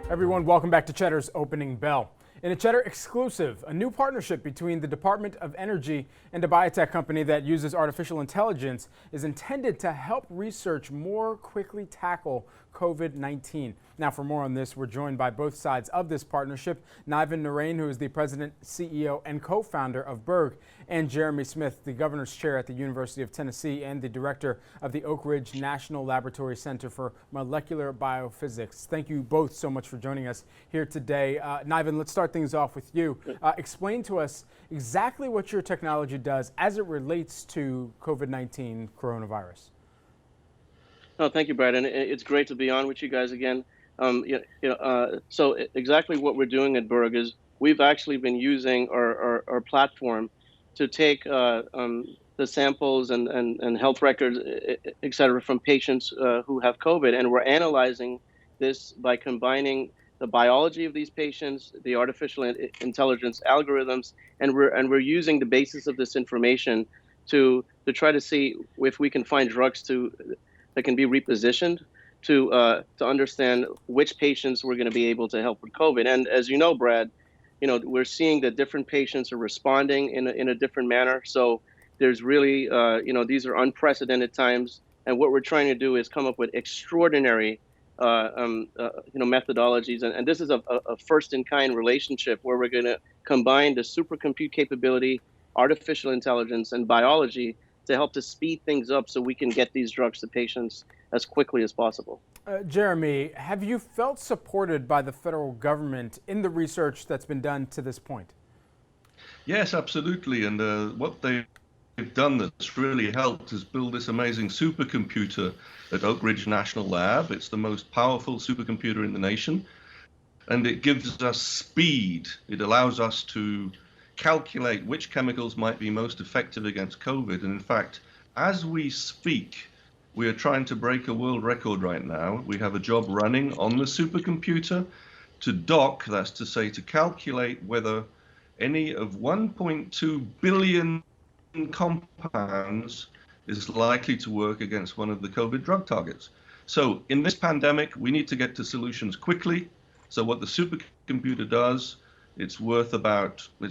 Everyone, welcome back to Cheddar's Opening Bell. In a Cheddar exclusive, a new partnership between the Department of Energy and a biotech company that uses artificial intelligence is intended to help research more quickly tackle COVID-19. Now, for more on this, we're joined by both sides of this partnership, Niven Narain, who is the president, CEO, and co-founder of BERG, and Jeremy Smith, the governor's chair at the University of Tennessee and the director of the Oak Ridge National Laboratory Center for Molecular Biophysics. Thank you both so much for joining us here today. Niven, let's start things off with you. Explain to us exactly what your technology does as it relates to COVID-19 coronavirus. Oh, thank you, Brad, and it's great to be on with you guys again. So exactly what we're doing at BERG is we've actually been using our platform to take the samples and health records, et cetera, from patients who have COVID, and we're analyzing this by combining the biology of these patients, the artificial intelligence algorithms, and we're using the basis of this information to try to see if we can find drugs that can be repositioned to understand which patients we're going to be able to help with COVID. And as you know, Brad, we're seeing that different patients are responding in a different manner. So there's really, these are unprecedented times. And what we're trying to do is come up with extraordinary, methodologies. And this is a first-in-kind relationship where we're going to combine the supercompute capability, artificial intelligence, and biology to help to speed things up so we can get these drugs to patients as quickly as possible. Jeremy, have you felt supported by the federal government in the research that's been done to this point? Yes, absolutely. And what they've done that's really helped is build this amazing supercomputer at Oak Ridge National Lab. It's the most powerful supercomputer in the nation. And it gives us speed. It allows us to calculate which chemicals might be most effective against COVID. And in fact, as we speak, we are trying to break a world record right now. We have a job running on the supercomputer to dock, that's to say to calculate whether any of 1.2 billion compounds is likely to work against one of the COVID drug targets. So in this pandemic, we need to get to solutions quickly. So what the supercomputer does, it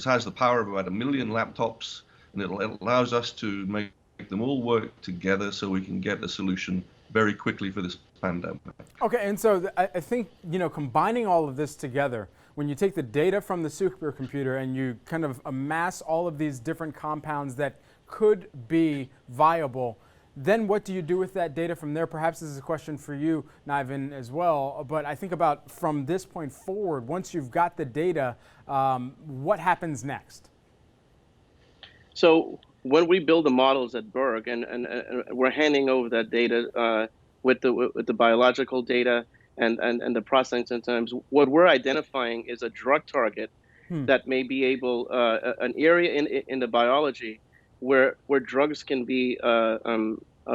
has the power of about 1 million laptops, and it allows us to make them all work together so we can get a solution very quickly for this pandemic. Okay, and so I think, combining all of this together, when you take the data from the supercomputer and you kind of amass all of these different compounds that could be viable, then what do you do with that data from there? Perhaps this is a question for you, Niven, as well. But I think about from this point forward, once you've got the data, what happens next? So when we build the models at BERG and we're handing over that data with the biological data and the processing times, what we're identifying is a drug target that may be able, an area in the biology where drugs can be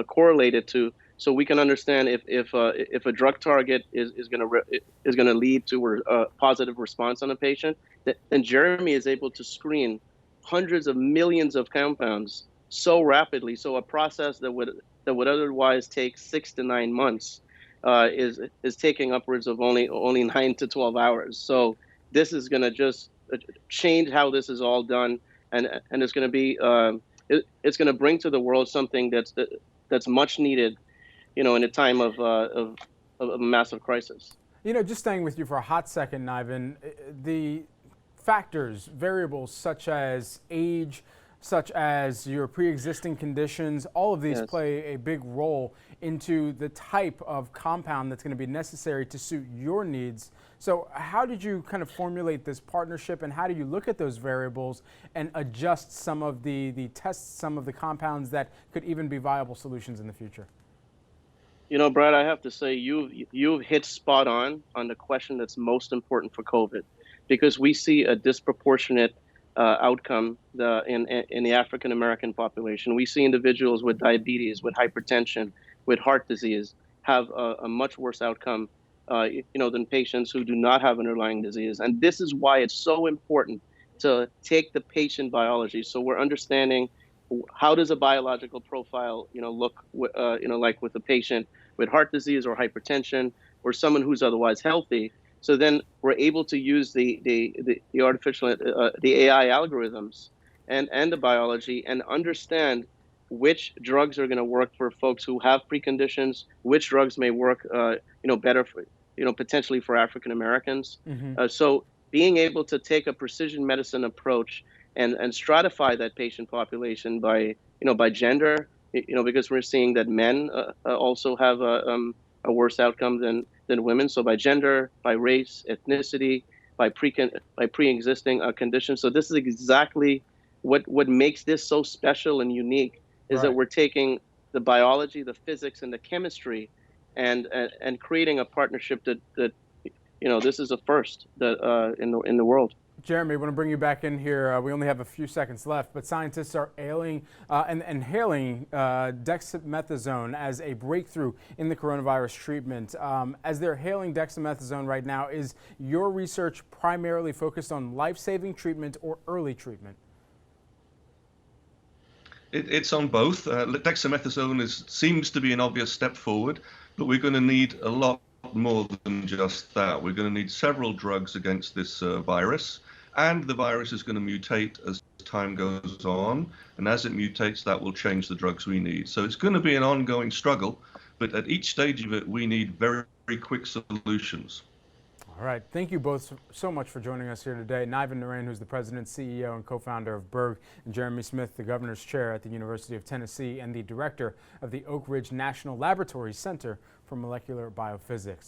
correlated to, so we can understand if a drug target is going to lead to a positive response on a patient. Then Jeremy is able to screen hundreds of millions of compounds so rapidly. So a process that would otherwise take 6 to 9 months is taking upwards of only 9 to 12 hours. So this is going to just change how this is all done, and it's going to be it's going to bring to the world something that's much needed, in a time of a massive crisis. Just staying with you for a hot second, Niven, the factors, variables such as age, such as your pre-existing conditions, all of these play a big role into the type of compound that's going to be necessary to suit your needs. So how did you kind of formulate this partnership, and how do you look at those variables and adjust some of the tests, some of the compounds that could even be viable solutions in the future? Brad, I have to say you've hit spot on the question that's most important for COVID, because we see a disproportionate outcome in the African American population. We see individuals with diabetes, with hypertension, with heart disease have a much worse outcome than patients who do not have underlying disease. And this is why it's so important to take the patient biology. So we're understanding how does a biological profile, look, like with a patient with heart disease or hypertension or someone who's otherwise healthy. So then we're able to use the artificial the AI algorithms and the biology and understand which drugs are going to work for folks who have preconditions, which drugs may work better for potentially for African Americans. So being able to take a precision medicine approach and stratify that patient population by gender, because we're seeing that men also have a worse outcome than women. So by gender, by race, ethnicity, by pre-existing conditions. So this is exactly what makes this so special and unique is that we're taking the biology, the physics, and the chemistry, and creating a partnership that this is a first that in the world. Jeremy, I want to bring you back in here. We only have a few seconds left, but scientists are hailing dexamethasone as a breakthrough in the coronavirus treatment. As they're hailing dexamethasone right now, is your research primarily focused on life-saving treatment or early treatment? It's on both. Dexamethasone seems to be an obvious step forward, but we're going to need a lot more than just that. We're going to need several drugs against this virus, and the virus is going to mutate as time goes on, and as it mutates, that will change the drugs we need. So it's going to be an ongoing struggle, but at each stage of it, we need very, very quick solutions. All right. Thank you both so much for joining us here today. Niven Narain, who's the president, CEO, and co-founder of BERG, and Jeremy Smith, the governor's chair at the University of Tennessee and the director of the Oak Ridge National Laboratory Center for Molecular Biophysics.